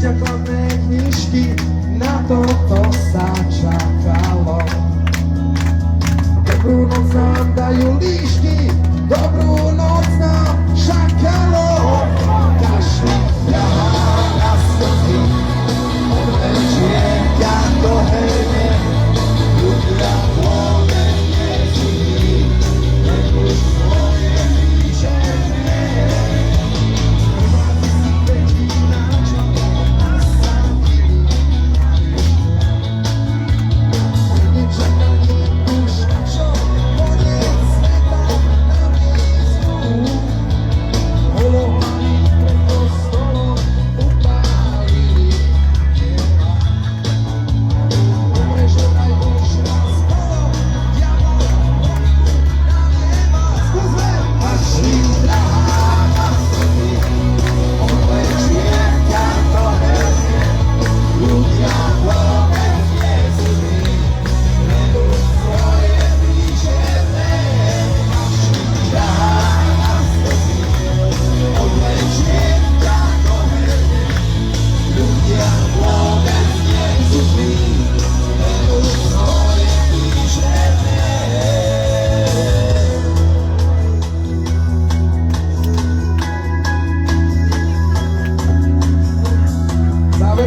ťa kladné knižky, na toto sa čakalo. Dobrú noc nám dajú líšky, dobrú noc nám šakalo. Kašli ťahá na slzy, odvečie ťa do herne, ľudia vôbec nezimí, nebuď svoje výžerné.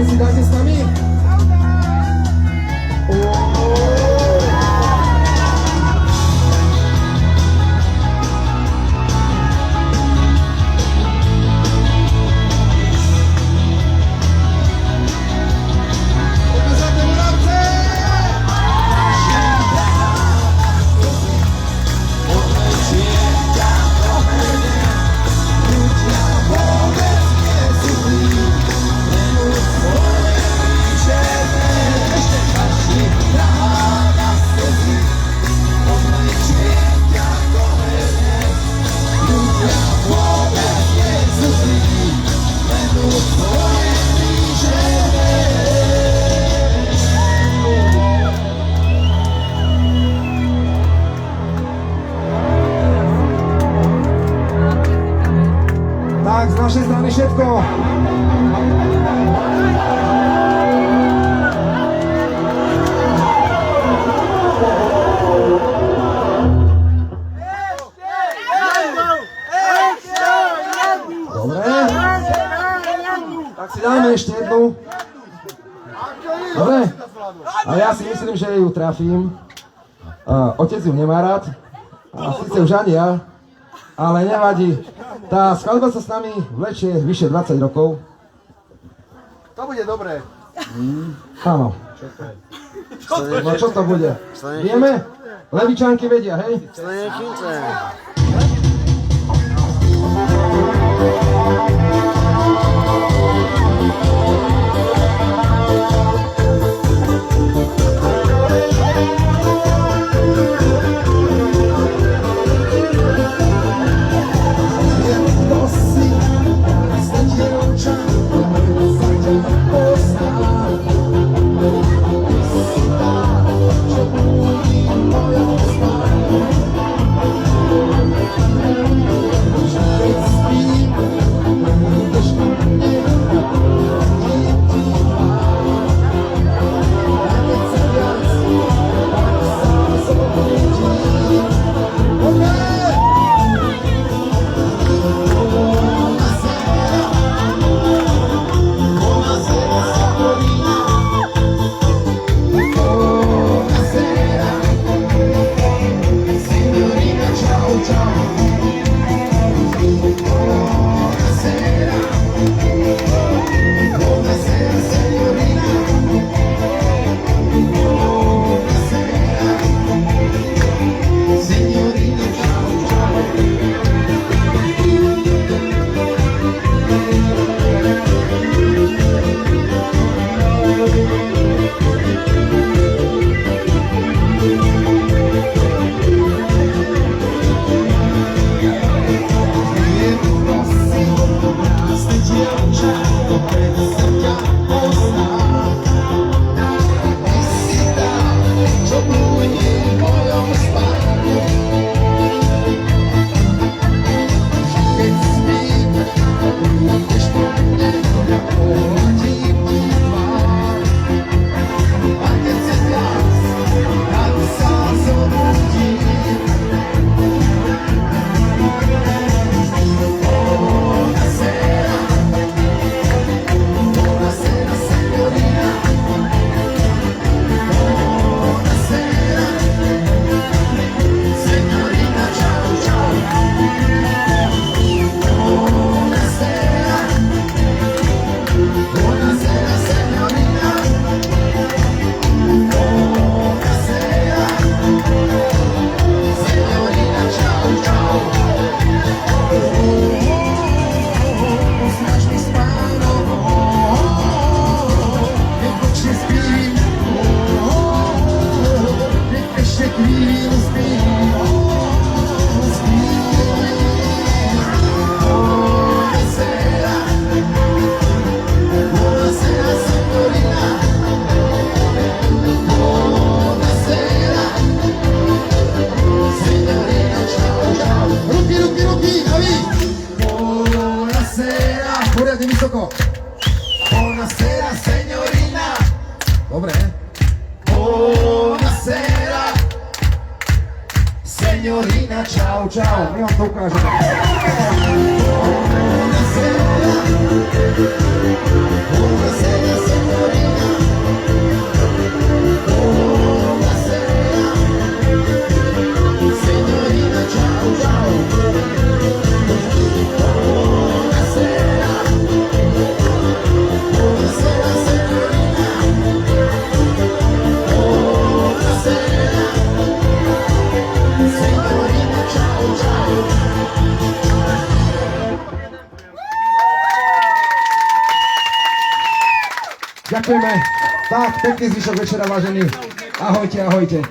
Si dáte s nami? Tak, z našej strany všetko. Dobre. Tak si dáme ešte jednu. Dobre. A ja si myslím, že ju trafím. Otec ju nemá rád. A síce už ani ja. Ale nevadí. Tá skladba sa s nami vlečie vyše 20 rokov. To bude dobré. Áno. No čo to bude? Vieme? Levičanky vedia, hej? Slnečnice. Keď spím, Dobre. Buonasera, signorina, čau, čau. My vám to ukážeme. Buonasera, signorina. Buonasera, signorina, čau, čau. Buonasera, buonasera, signorina. Buonasera, signorina, čau, čau. Ďakujeme. Tak, pekný zvyšok večera, vážení. Ahojte, ahojte.